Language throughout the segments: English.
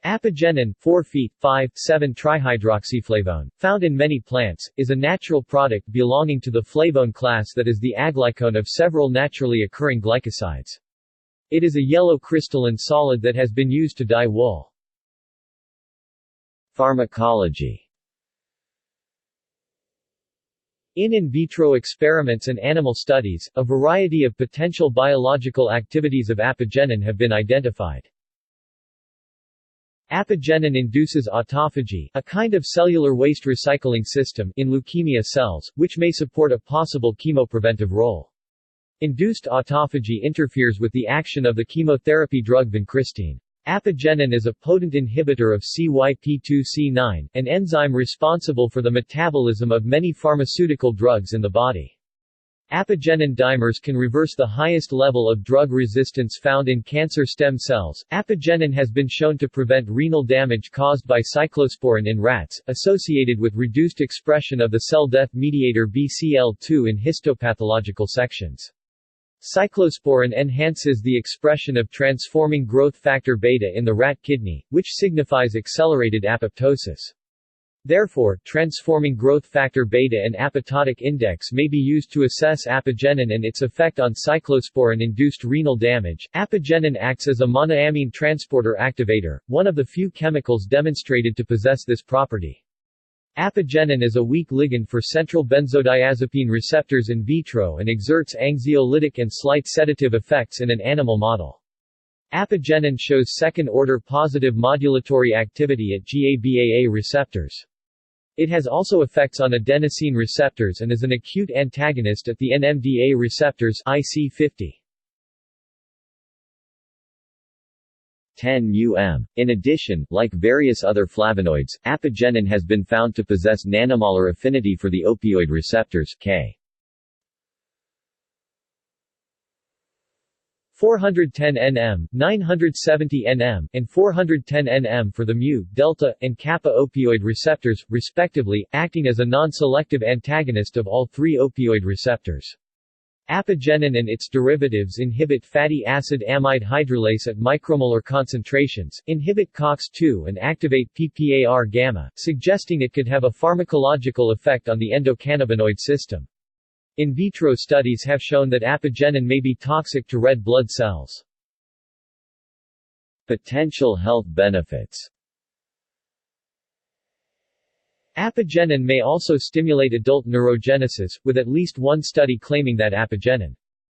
Apigenin, 4-5-7-trihydroxyflavone, found in many plants, is a natural product belonging to the flavone class that is the aglycone of several naturally occurring glycosides. It is a yellow crystalline solid that has been used to dye wool. Pharmacology. In vitro experiments and animal studies, a variety of potential biological activities of apigenin have been identified. Apigenin induces autophagy, a kind of cellular waste recycling system, in leukemia cells, which may support a possible chemopreventive role. Induced autophagy interferes with the action of the chemotherapy drug vincristine. Apigenin is a potent inhibitor of CYP2C9, an enzyme responsible for the metabolism of many pharmaceutical drugs in the body. Apigenin dimers can reverse the highest level of drug resistance found in cancer stem cells. Apigenin has been shown to prevent renal damage caused by cyclosporin in rats, associated with reduced expression of the cell death mediator BCL2 in histopathological sections. Cyclosporin enhances the expression of transforming growth factor beta in the rat kidney, which signifies accelerated apoptosis. Therefore, transforming growth factor beta and apoptotic index may be used to assess apigenin and its effect on cyclosporin-induced renal damage. Apigenin acts as a monoamine transporter activator, one of the few chemicals demonstrated to possess this property. Apigenin is a weak ligand for central benzodiazepine receptors in vitro and exerts anxiolytic and slight sedative effects in an animal model. Apigenin shows second-order positive modulatory activity at GABAA receptors. It has also effects on adenosine receptors and is an acute antagonist at the NMDA receptors IC50. 10 In addition, like various other flavonoids, apigenin has been found to possess nanomolar affinity for the opioid receptors K. 410 nm, 970 nm, and 410 nm for the mu, delta, and kappa opioid receptors, respectively, acting as a non-selective antagonist of all three opioid receptors. Apigenin and its derivatives inhibit fatty acid amide hydrolase at micromolar concentrations, inhibit COX-2 and activate PPAR-gamma, suggesting it could have a pharmacological effect on the endocannabinoid system. In vitro studies have shown that apigenin may be toxic to red blood cells. Potential health benefits. Apigenin may also stimulate adult neurogenesis, with at least one study claiming that apigenin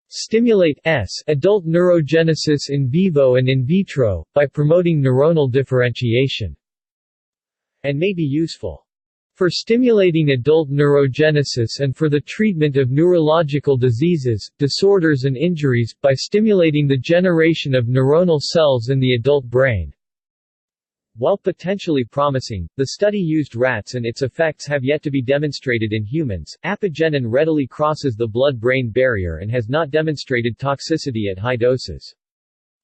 stimulates adult neurogenesis in vivo and in vitro, by promoting neuronal differentiation, and may be useful for stimulating adult neurogenesis and for the treatment of neurological diseases, disorders and injuries, by stimulating the generation of neuronal cells in the adult brain. While potentially promising, the study used rats and its effects have yet to be demonstrated in humans. Apigenin readily crosses the blood-brain barrier and has not demonstrated toxicity at high doses.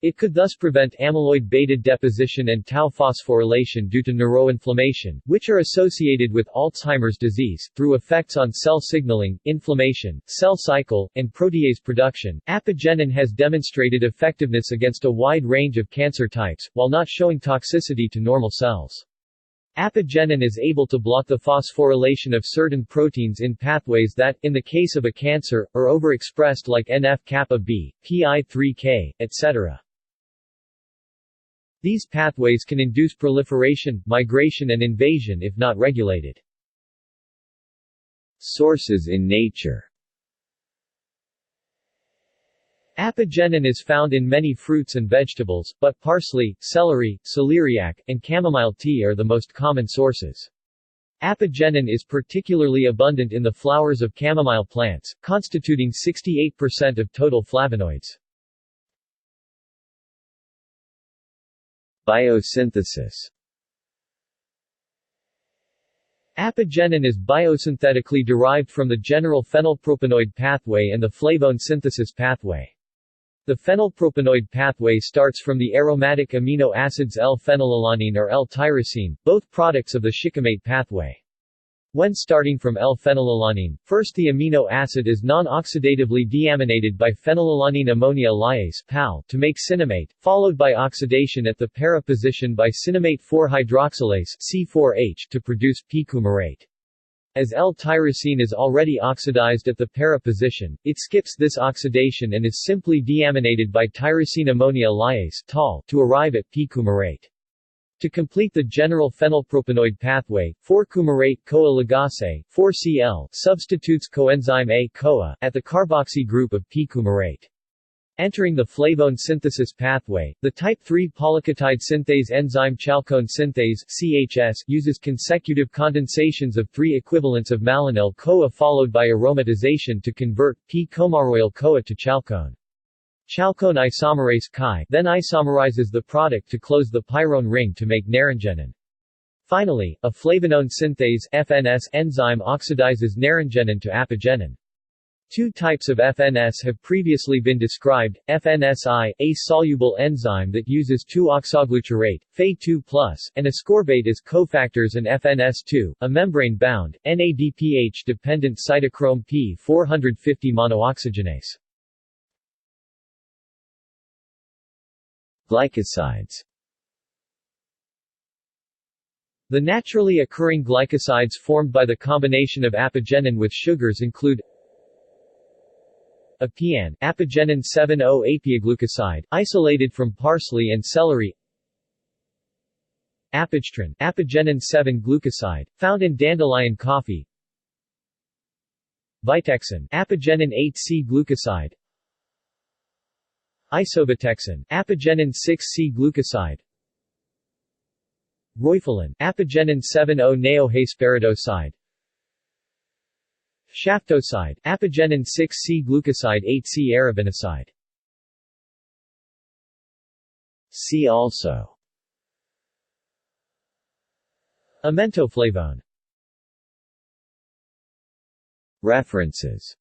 It could thus prevent amyloid beta deposition and tau phosphorylation due to neuroinflammation, which are associated with Alzheimer's disease, through effects on cell signaling, inflammation, cell cycle, and protease production. Apigenin has demonstrated effectiveness against a wide range of cancer types, while not showing toxicity to normal cells. Apigenin is able to block the phosphorylation of certain proteins in pathways that, in the case of a cancer, are overexpressed like NF-kappa B, PI3K, etc. These pathways can induce proliferation, migration and invasion if not regulated. Sources in nature. Apigenin is found in many fruits and vegetables, but parsley, celery, celeriac, and chamomile tea are the most common sources. Apigenin is particularly abundant in the flowers of chamomile plants, constituting 68% of total flavonoids. Biosynthesis. Apigenin is biosynthetically derived from the general phenylpropanoid pathway and the flavone synthesis pathway. The phenylpropanoid pathway starts from the aromatic amino acids L-phenylalanine or L-tyrosine, both products of the shikimate pathway. When starting from L-phenylalanine, first the amino acid is non-oxidatively deaminated by phenylalanine ammonia lyase (PAL) to make cinnamate, followed by oxidation at the para position by cinnamate 4-hydroxylase (C4H) to produce p-coumarate. As L-tyrosine is already oxidized at the para position, it skips this oxidation and is simply deaminated by tyrosine ammonia lyase (TAL) to arrive at p-coumarate. To complete the general phenylpropanoid pathway, 4-coumarate-CoA ligase 4Cl substitutes coenzyme A-CoA at the carboxy group of p-coumarate. Entering the flavone synthesis pathway, the type 3 polyketide synthase enzyme chalcone synthase (CHS) uses consecutive condensations of 3 equivalents of malonyl-CoA followed by aromatization to convert p-coumaroyl-CoA to chalcone. Chalcone isomerase Chi then isomerizes the product to close the pyrone ring to make naringenin. Finally, a flavonone synthase (FNS) enzyme oxidizes naringenin to apigenin. Two types of FNS have previously been described: FNSI, a soluble enzyme that uses 2-oxoglutarate, Fe2+, and ascorbate as cofactors, and FNS2, a membrane-bound, NADPH-dependent cytochrome P450 monooxygenase. Glycosides. The naturally occurring glycosides formed by the combination of apigenin with sugars include Apian, Apigenin 7,0-apiaglucoside, isolated from parsley and celery. Apigestrin, Apigenin 7-glucoside, found in dandelion coffee. Vitexin, Apigenin 8C-glucoside. Isobutexin, Apigenin 6C-glucoside. Roifalin, Apigenin 7,0-neohesperidoside. Shaftoside, Apigenin 6C-glucoside 8C-arabinoside. See also: Amentoflavone. References